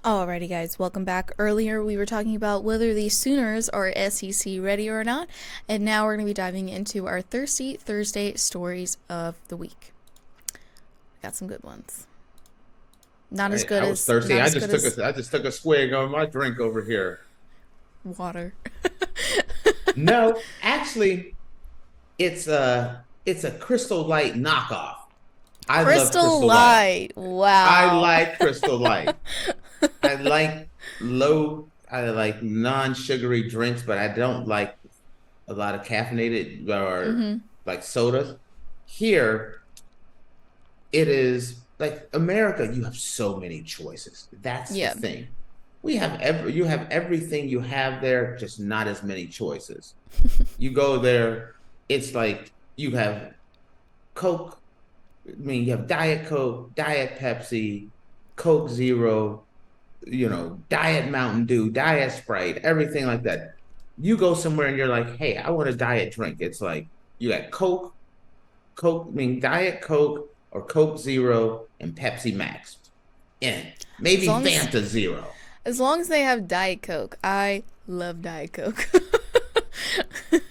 Alrighty, guys, welcome back. Earlier, we were talking about whether the Sooners are SEC ready or not, and now we're going to be diving into our Thirsty Thursday stories of the week. Got some good ones. Not as good I was as thirsty. not as good as I just took a swig of my drink over here. water. No, actually, it's a Crystal Light knockoff. I love Crystal Crystal Light. Light. I Wow. like Crystal Light. I like I like non-sugary drinks, but I don't like a lot of caffeinated or Mm-hmm. like sodas. Here, it is like America, you have so many choices. That's the Yeah. thing. You have everything you have there, just not as many choices. You go there, it's like you have Coke. I mean, you have Diet Coke, Diet Pepsi, Coke Zero, Diet Mountain Dew, Diet Sprite, everything like that. You go somewhere and you're like, hey, I want a diet drink. It's like you got Diet Coke or Coke Zero and Pepsi Max. And As maybe long as Fanta Zero. as long as they have Diet Coke. I love Diet Coke.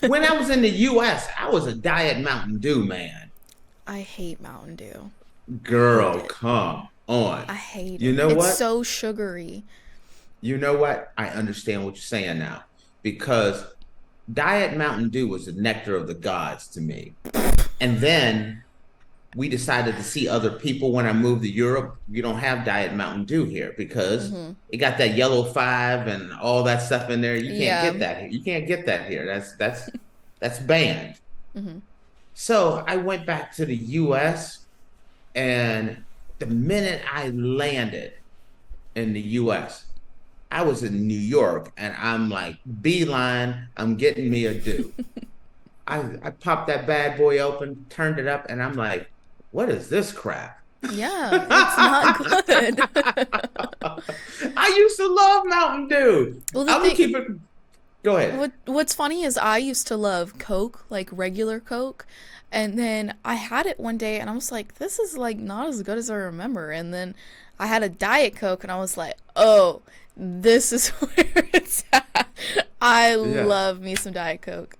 When I was in the US, I was a Diet Mountain Dew man. I hate Mountain Dew. Hate Girl, it. come on. I hate You it. know It's what? so sugary. You know what? I understand what you're saying now because Diet Mountain Dew was the nectar of the gods to me. And then we decided to see other people when I moved to Europe. You don't have Diet Mountain Dew here because Mm-hmm. it got that yellow five and all that stuff in there. You can't Yeah. get that here. You can't get that here. That's banned. Mm-hmm. So I went back to the US and the minute I landed in the US, I was in New York and I'm like, beeline, I'm getting me a do. I popped that bad boy open, turned it up, and I'm like, what is this crap? Yeah, it's not good. I used to love Mountain Dew. Well, the I'm gonna thing, keep it. Go ahead. what's funny is I used to love Coke, like regular Coke, and then I had it one day and I was like, this is like not as good as I remember. And then I had a Diet Coke and I was like, oh, this is where it's at. I Yeah. love me some Diet Coke.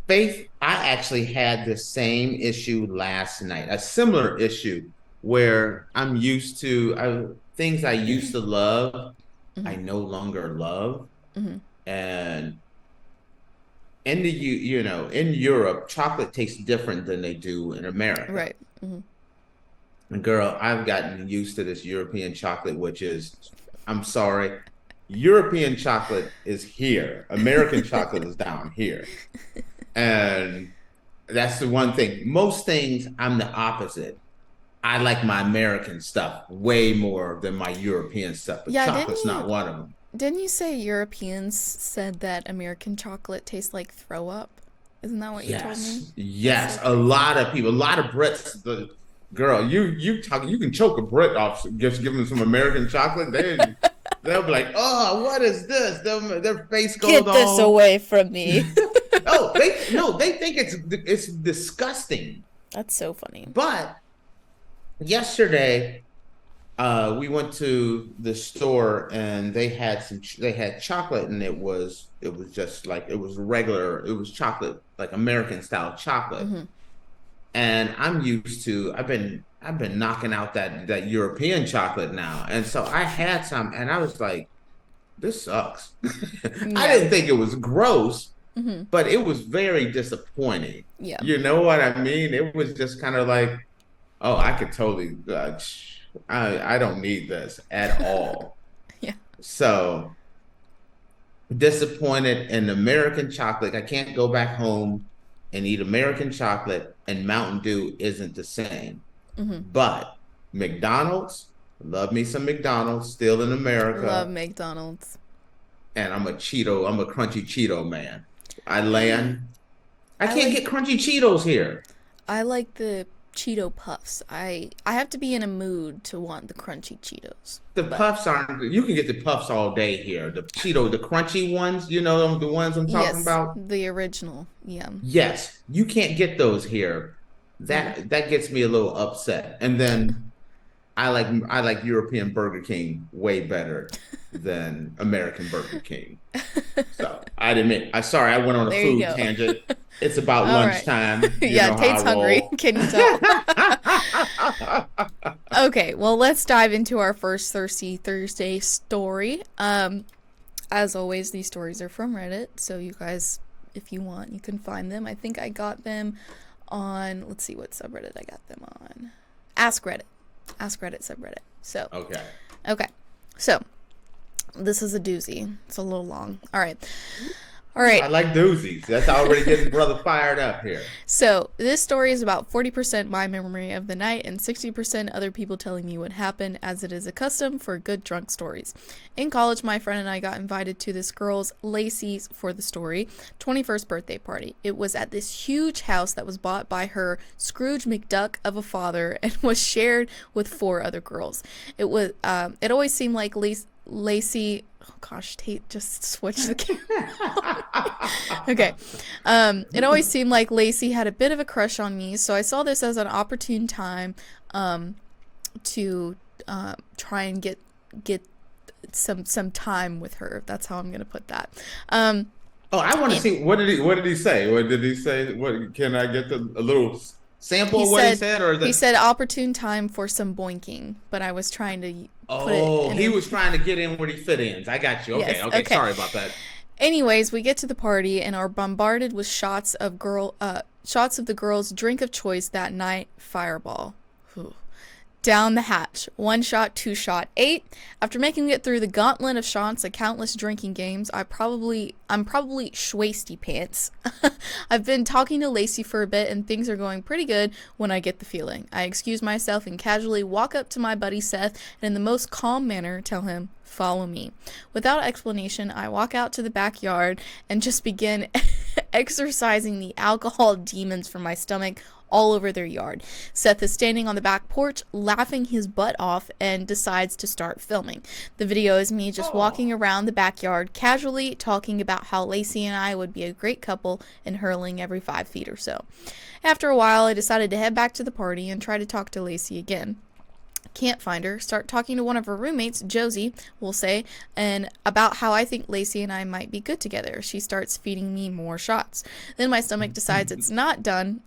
Faith, I actually had the same issue last night, a similar issue where I'm used to things I used to love, I Hmm. no longer love. Hmm. And in Europe, chocolate tastes different than they do in America. Right. Hmm. And girl, I've gotten used to this European chocolate, which is, I'm sorry, European chocolate is here. American chocolate is down here. And that's the one thing. Most things, I'm the opposite. I like my American stuff way more than my European stuff, but Yeah, didn't chocolate's not you one of them. didn't you say Europeans said that American chocolate tastes like throw up? Isn't that what you told me? Yes, That's so yes. A crazy. lot of people, a lot of Brits. Girl, you can choke a Brit off just giving them some American chocolate. They'll be like, oh, what is this? Their face goes Get this all. away from me. Oh, they think it's disgusting. That's so funny. But yesterday, we went to the store and they had chocolate and it was just like it was regular, it was chocolate, like American style chocolate. Hmm. And I've been knocking out that European chocolate now. And so I had some and I was like, this sucks. I Yeah. didn't think it was gross, Hmm. but it was very disappointing. Yeah. You know what I mean? It was just kind of like, oh, I could totally I don't need this at all. Yeah. So disappointed in American chocolate. I can't go back home and eat American chocolate, and Mountain Dew isn't the same. Hmm. But McDonald's, love me some McDonald's, still in Love America, McDonald's. and I'm a crunchy Cheeto man. I land. I I can't like get crunchy Cheetos here. I like the Cheeto puffs. I have to be in a mood to want the crunchy Cheetos. The But puffs aren't. You can get the puffs all day here. The Cheeto, the crunchy ones. You know the ones I'm talking yes, about. the original. Yeah. Yes, you can't get those here. Mm. That gets me a little upset. And then I like European Burger King way better than American Burger King. So I admit, I sorry I went on a There you food go. tangent. It's about All right. lunchtime. You Yeah, know how Tate's I hungry. roll. Can you tell? Okay, well, let's dive into our first Thirsty Thursday story. As always, these stories are from Reddit, so you guys, if you want, you can find them. I think I got them on, let's see what subreddit I got them on. Ask Reddit subreddit. So, okay. So, this is a doozy. It's a little long. All right. I like doozies. That's already getting brother fired up here. So, this story is about 40% my memory of the night and 60% other people telling me what happened, as it is a custom for good drunk stories. In college, my friend and I got invited to this girl's, Lacey's for the story, 21st birthday party. It was at this huge house that was bought by her Scrooge McDuck of a father and was shared with 4 other girls. It always seemed like Lacey. Oh gosh, Tate just switched the camera. Okay. It always seemed like Lacey had a bit of a crush on me, so I saw this as an opportune time to try and get some time with her. That's how I'm gonna put that. Oh, I want to see what did he say? What did he say? What can I get a little sample of what he said? Or he said opportune time for some boinking, but I was trying to put it he was trying to get in where he fit in. I got you. Okay, yes, okay. Sorry about that. Anyways, we get to the party and are bombarded with shots of the girl's drink of choice that night, Fireball. Whew. Down the hatch. 1 shot, 2 shot, 8. After making it through the gauntlet of shots and countless drinking games, I'm probably schwasty pants. I've been talking to Lacey for a bit and things are going pretty good when I get the feeling. I excuse myself and casually walk up to my buddy Seth and in the most calm manner tell him, "Follow me." Without explanation, I walk out to the backyard and just begin exorcising the alcohol demons from my stomach all over their yard. Seth is standing on the back porch, laughing his butt off, and decides to start filming. The video is me just walking around the backyard, casually talking about how Lacey and I would be a great couple and hurling every 5 feet or so. After a while, I decided to head back to the party and try to talk to Lacey again. Can't find her. Start talking to one of her roommates, Josie, we'll say, and about how I think Lacey and I might be good together. She starts feeding me more shots. Then my stomach decides it's not done.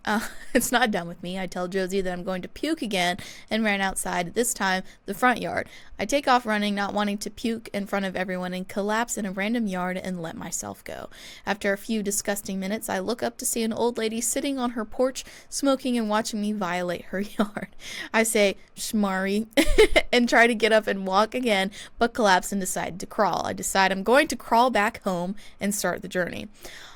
It's not done with me. I tell Josie that I'm going to puke again and ran outside, this time the front yard. I take off running, not wanting to puke in front of everyone, and collapse in a random yard and let myself go. After a few disgusting minutes, I look up to see an old lady sitting on her porch, smoking and watching me violate her yard. I say, "Shmari," and try to get up and walk again, but collapse and decide to crawl. I decide I'm going to crawl back home and start the journey.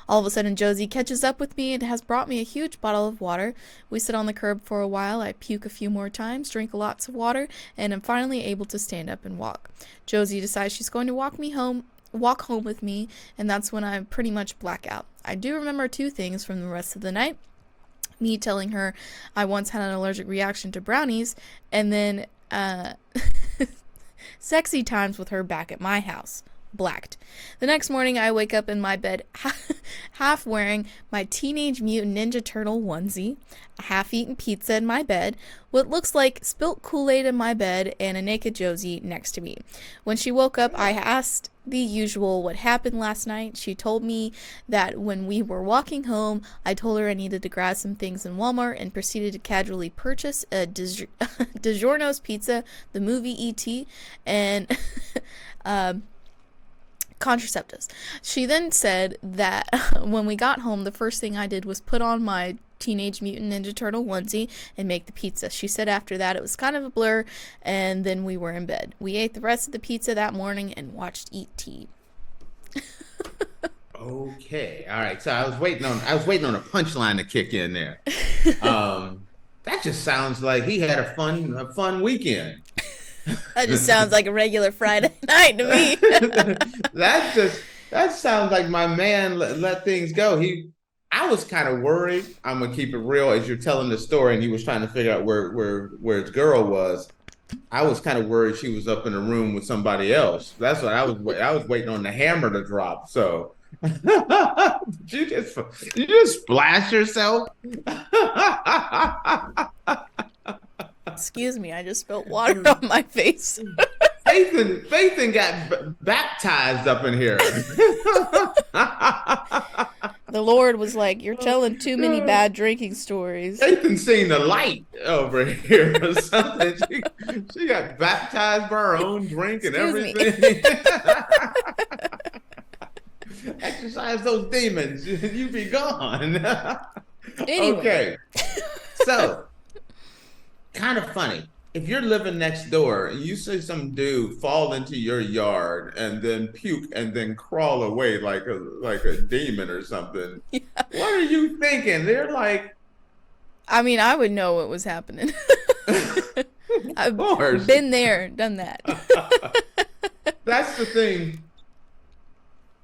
All of a sudden, Josie catches up with me and has brought me a huge bottle of water. We sit on the curb for a while. I puke a few more times, drink lots of water, and am finally able to stand up and walk. Josie decides she's going to walk home with me, and that's when I pretty much black out. I do remember 2 things from the rest of the night. Me telling her I once had an allergic reaction to brownies, and then sexy times with her back at my house. Blacked. The next morning, I wake up in my bed half wearing my Teenage Mutant Ninja Turtle onesie, a half-eaten pizza in my bed, what looks like spilt Kool-Aid in my bed, and a naked Josie next to me. When she woke up, I asked the usual what happened last night. She told me that when we were walking home, I told her I needed to grab some things in Walmart and proceeded to casually purchase a DiGiorno's pizza, the movie E.T., and contraceptives. She then said that when we got home, the first thing I did was put on my Teenage Mutant Ninja Turtle onesie and make the pizza. She said after that it was kind of a blur, and then we were in bed. We ate the rest of the pizza that morning and watched E.T. Okay, all right. So I was waiting on a punchline to kick in there. That just sounds like he had a fun weekend. That just sounds like a regular Friday night to me. that sounds like my man let things go. I was kind of worried. I'm gonna keep it real as you're telling the story, and he was trying to figure out where his girl was. I was kind of worried she was up in a room with somebody else. That's what I was waiting on the hammer to drop. So you just splash yourself. Excuse me, I just spilled water on my face. Faithin got baptized up in here. The Lord was like, "You're telling too many bad drinking stories." Faithin seen the light over here or something. She got baptized by her own drink and everything. Exercise those demons, you be gone. Anyway. Okay, so kind of funny. If you're living next door and you see some dude fall into your yard and then puke and then crawl away like a demon or something, yeah. What are you thinking? They're like, I mean, I would know what was happening. I've been there, done that. That's the thing.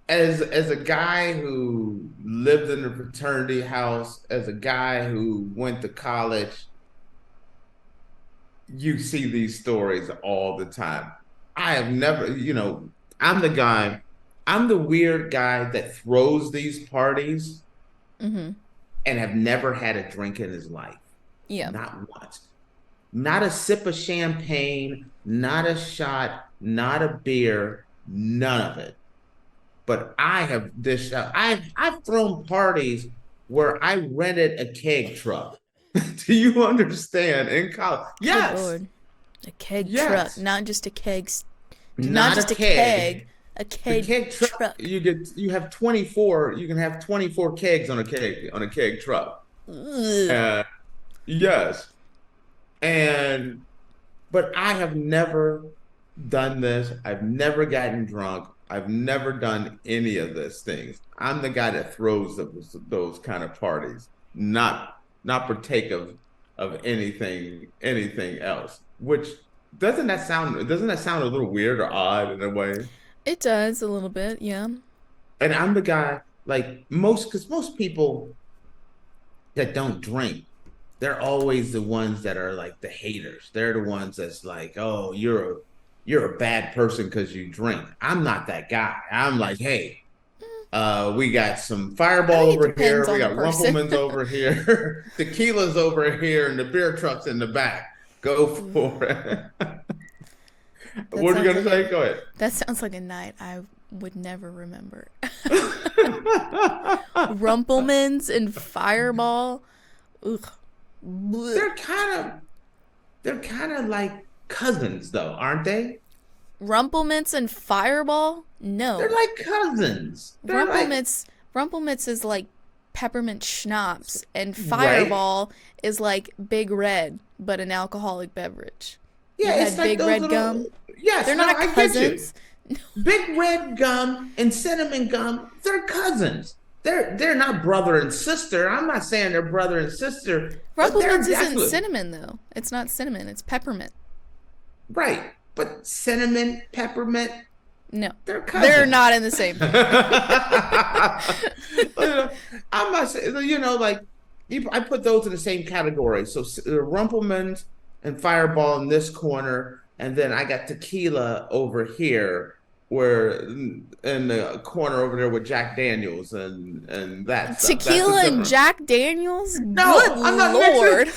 As a guy who lived in a fraternity house, as a guy who went to college, you see these stories all the time. I have never, I'm the weird guy that throws these parties and have never had a drink in his life. Yeah. Not once. Not a sip of champagne, not a shot, not a beer, none of it. But I have dished out. I've thrown parties where I rented a keg truck. Do you understand? In college, yes. Oh, Lord. A keg truck, not just a keg. Not just a keg. A keg truck. You have 24. You can have 24 kegs on a keg truck. Yes. But I have never done this. I've never gotten drunk. I've never done any of those things. I'm the guy that throws those kind of parties, not partake of anything else. Which doesn't that sound a little weird or odd in a way? It does a little bit, yeah. And I'm the guy like because most people that don't drink, they're always the ones that are like the haters. They're the ones that's like, oh, you're a bad person because you drink. I'm not that guy. I'm like, hey, we got some Fireball over here. We got Rumpleman's over here. Tequila's over here, and the beer truck's in the back. Go for it. What are you going to say? Go ahead. That sounds like a night I would never remember. Rumpleman's and Fireball. Ugh. They're kind of like cousins, though, aren't they? Rumplemints and Fireball? No. They're like cousins. Rumplemints is like peppermint schnapps, and Fireball is like Big Red, but an alcoholic beverage. Yeah, it's like Big Red gum. Yes, they're not cousins. Big Red gum and cinnamon gum, they're cousins. They're not brother and sister. I'm not saying they're brother and sister. Rumplemints isn't cinnamon, though. It's not cinnamon. It's peppermint. Right. But cinnamon, peppermint, no. They're cousins. They're not in the same. I'm not saying, I put those in the same category. So Rumpleman's and Fireball in this corner, and then I got tequila over here, where in the corner over there with Jack Daniels and that stuff. Tequila and Jack Daniels? No, good Lord.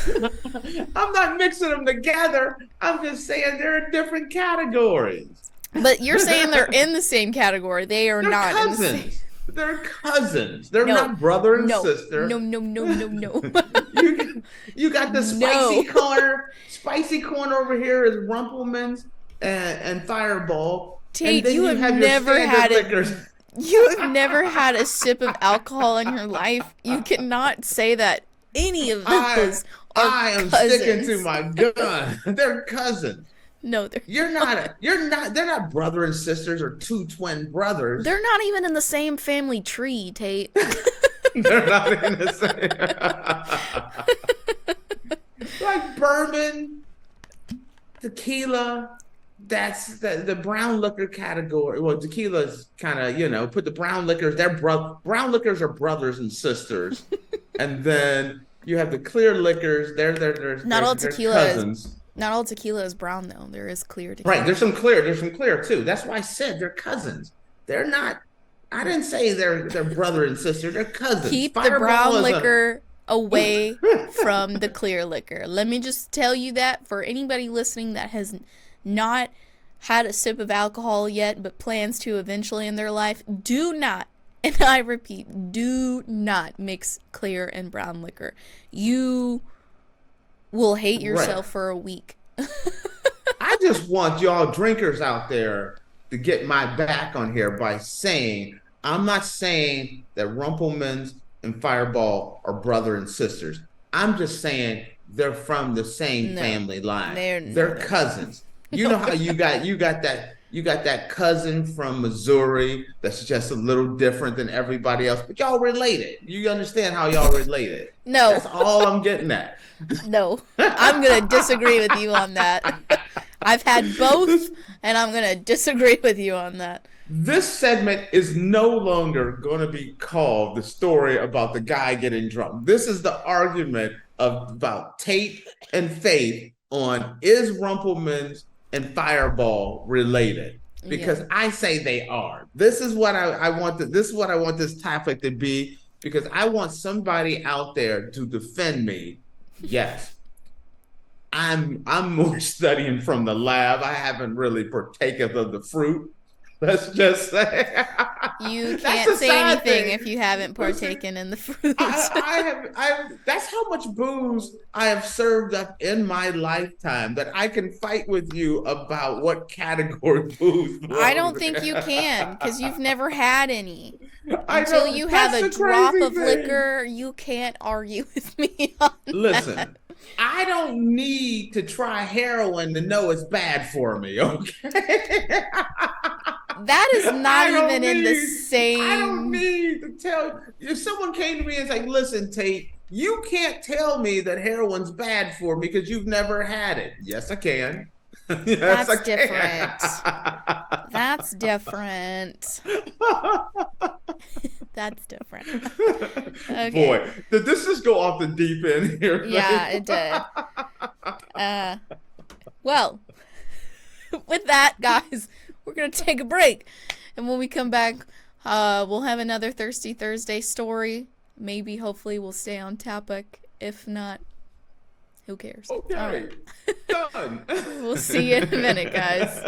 I'm not mixing them together. I'm just saying they're in different categories. But you're saying they're in the same category. They're not cousins. In the same. They're cousins. They're not brother and sister. No. You got the spicy corner. Spicy corner over here is Rumpleman's and Fireball. Tate, you have never had a sip of alcohol in your life. You cannot say that any of those I am cousins. sticking to my gun. They're cousins. No, they're not brother and sisters or two twin brothers. They're not even in the same family tree, Tate. They're not in the same. Like bourbon, tequila. That's the brown liquor category. Well, tequila's kind of, put the brown liquors. Brown liquors are brothers and sisters, and then you have the clear liquors. They're not all tequila cousins. Not all tequila is brown though. There is clear tequila. Right. There's some clear too. That's why I said they're cousins. They're not. I didn't say they're brother and sister. They're cousins. Keep the brown liquor away from the clear liquor. Let me just tell you that for anybody listening that has not had a sip of alcohol yet but plans to eventually in their life, do not, and I repeat, do not mix clear and brown liquor. You will hate yourself for a week. I just want y'all drinkers out there to get my back on here by saying, I'm not saying that Rumpelmans and Fireball are brother and sisters. I'm just saying they're from the same family line. They're cousins. You know how you got that cousin from Missouri that's just a little different than everybody else, but y'all related. You understand how y'all related? No. That's all I'm getting at. No. I'm going to disagree with you on that. I've had both, and I'm going to disagree with you on that. This segment is no longer going to be called the story about the guy getting drunk. This is the argument about Tate and Faith on is Rumpelmans and Fireball related? Because I say they are. This is what I want. This is what I want this topic to be, because I want somebody out there to defend me. Yes. I'm more studying from the lab. I haven't really partaken of the fruit. Let's just say you can't say anything if you haven't partaken in the fruit. That's how much booze I have served up in my lifetime that I can fight with you about what category booze. I don't think you can, because you've never had any. Until you have a drop of liquor, you can't argue with me on Listen, I don't need to try heroin to know it's bad for me, okay? That is not even in the same... I don't need to tell... If someone came to me and said, listen, Tate, you can't tell me that heroin's bad for me because you've never had it. Yes, I can. Yes, That's different. That's different. That's different. Okay. Boy, did this just go off the deep end here? Yeah, it did. Well, with that, guys, we're going to take a break. And when we come back, we'll have another Thirsty Thursday story. Maybe, hopefully, we'll stay on topic. If not, who cares? Okay, All right. done. We'll see you in a minute, guys.